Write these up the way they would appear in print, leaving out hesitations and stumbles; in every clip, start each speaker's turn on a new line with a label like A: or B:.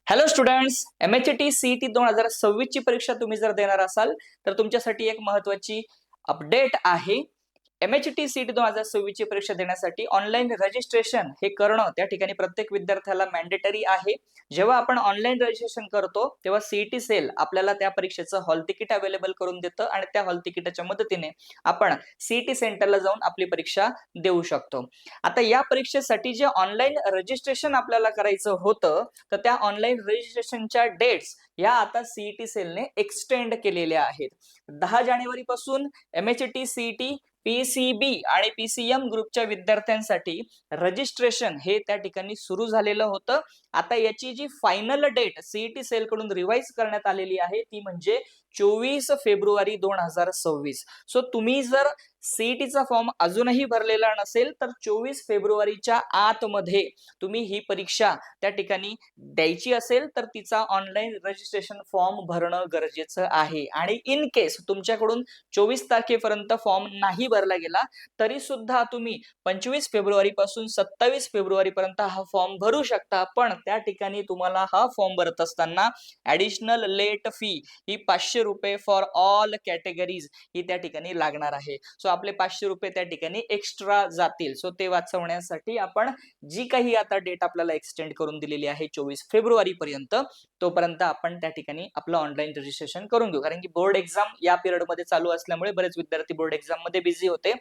A: Hello students, MHT CET 2026 ची परीक्षा तुम्ही जर देणार असाल तर तुमच्यासाठी एक महत्त्वाची अपडेट आहे. MHT CET 2026 ची परीक्षा देण्यासाठी ऑनलाईन रजिस्ट्रेशन हे करणं त्या ठिकाणी प्रत्येक विद्यार्थ्याला मॅन्डेटरी आहे. जेव्हा आपण ऑनलाईन रजिस्ट्रेशन करतो तेव्हा CET सेल आपल्याला त्या परीक्षेचं हॉल तिकीट अवेलेबल करून देतं आणि त्या हॉल तिकिटाच्या मदतीने आपण CET सेंटरला जाऊन आपली परीक्षा देऊ शकतो. आता या परीक्षेसाठी जे ऑनलाईन रजिस्ट्रेशन आपल्याला करायचं होतं तर त्या ऑनलाईन रजिस्ट्रेशनच्या डेट्स या आता CET सेलने एक्सटेंड केलेल्या आहेत. 10 जानेवारी पासून MHT CET PCB आणि PCM ग्रुपच्या विद्यार्थ्यांसाठी रजिस्ट्रेशन हे त्या ठिकाणी सुरू झालेलं होतं. आता याची जी फायनल डेट CET सेल कडून रिवाइज करण्यात आलेली आहे ती म्हणजे 24 फेब्रुवारी 2026. सो तुम्ही जर CETचा फॉर्म अजूनही भरलेला नसेल तर 24 फेब्रुवारीच्या आतमध्ये तुम्ही ही परीक्षा त्या ठिकाणी द्यायची असेल तर तिचा ऑनलाईन रजिस्ट्रेशन फॉर्म भरणं गरजेचं आहे. आणि इन केस तुमच्याकडून 24 तारखेपर्यंत फॉर्म नाही भरला गेला तरी सुद्धा तुम्ही 25 फेब्रुवारी पासून 27 फेब्रुवारी पर्यंत हा फॉर्म भरू शकता. पण त्या ठिकाणी तुम्हाला हा फॉर्म भरत असताना ऍडिशनल लेट फी ही 500 रुपये फॉर ऑल कॅटेगरीज ही त्या ठिकाणी लागणार आहे. सो आपले 500 रुपये त्या ठिकाणी एक्स्ट्रा जातील. सो ते वाचवण्यासाठी आपण जी काही आता डेट आपल्याला एक्सटेंड करून दिलेली आहे 24 फेब्रुवारी पर्यंत तोपर्यंत आपण त्या ठिकाणी आपलं ऑनलाईन रजिस्ट्रेशन करून घेऊ. कारण की बोर्ड एक्झाम या पिरियड मध्ये चालू असल्यामुळे बरेच विद्यार्थी बोर्ड एक्झाम मध्ये बिझी होते.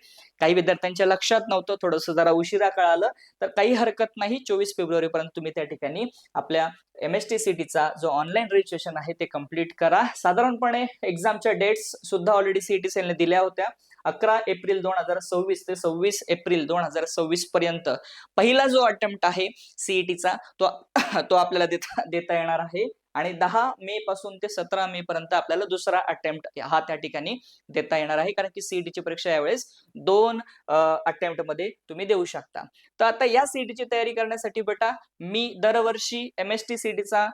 A: काही विद्यार्थ्यांच्या लक्षात नव्हतं, थोडंसं जरा उशिरा कळालं तर काही हरकत नाही. 24 फेब्रुवारी पर्यंत तुम्ही त्या ठिकाणी आपल्या MHT CETचा जो ऑनलाईन रजिस्ट्रेशन आहे ते कम्प्लीट करा. साधारणपणे एक्झामच्या डेट्स सुद्धा ऑलरेडी CET सेलने दिल्या होत्या. 11 एप्रिल 2026 ते 26 एप्रिल 2026 पर्यंत पहिला जो अटेम्प्ट आहे CETचा तो आपल्याला देता येणार आहे. आणि 10 मे पासून ते 17 मे पर्यंत आपल्याला दुसरा अटेम्प्ट हा त्या ठिकाणी देता येणार आहे. कारण की CETची परीक्षा यावेळेस 2 अटेम्प्ट मध्ये तुम्ही देऊ शकता. तर आता या CETची तयारी करण्यासाठी बेटा मी दरवर्षी MHT CETचा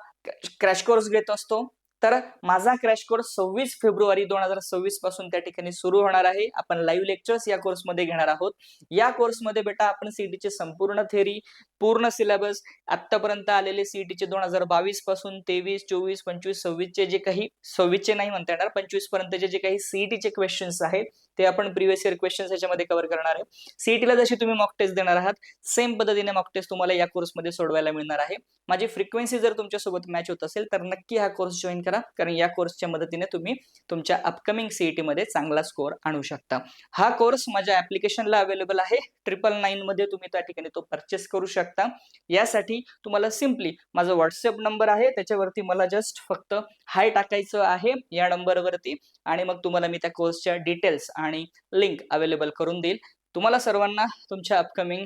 A: क्रॅश कोर्स घेत असतो. तर माझा क्रॅश कोर्स 26 फेब्रुवारी 2026 पासून त्या ठिकाणी सुरू होणार आहे. आपण लाईव्ह लेक्चर्स या कोर्समध्ये घेणार आहोत. या कोर्समध्ये बेटा आपण CETची संपूर्ण थेरी, पूर्ण सिलेबस, आतापर्यंत आलेले CETचे 2022 पासून 23, 24, 25, 26 चे जे काही 26 चे नाही म्हणता येणार, 25 पर्यंतचे जे काही CETचे क्वेश्चन्स आहेत ते आपण प्रिव्हियस इयर क्वेश्चन्स याच्यामध्ये कव्हर करणार आहे. CETला जशी तुम्ही मॉक टेस्ट देणार आहात सेम पद्धतीने मॉक टेस्ट तुम्हाला या कोर्समध्ये सोडवायला मिळणार आहे. माझी फ्रिक्वेन्सी जर तुमच्यासोबत मॅच होत असेल तर नक्की हा कोर्स जॉईन करा. कारण या कोर्सच्या मदतीने तुम्ही तुमच्या अपकमिंग CET मध्ये चांगला स्कोअर आणू शकता. हा कोर्स माझ्या ऍप्लिकेशनला अवेलेबल आहे. 999 मध्ये तुम्ही त्या ठिकाणी तो परचेस करू शकता. यासाठी तुम्हाला सिम्पली माझा व्हॉट्सअप नंबर आहे त्याच्यावरती मला जस्ट फक्त हाय टाकायचं आहे या नंबरवरती आणि मग तुम्हाला मी त्या कोर्सच्या डिटेल्स आणि लिंक अवेलेबल करून देईल. तुम्हाला सर्वांना तुमच्या अपकमिंग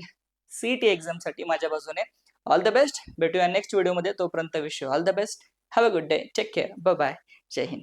A: CET एक्झामसाठी माझ्या बाजूने ऑल द बेस्ट. भेटूया नेक्स्ट व्हिडिओमध्ये. तोपर्यंत wish you all the best. Have a good day. Take care. Bye bye. जय हिंद.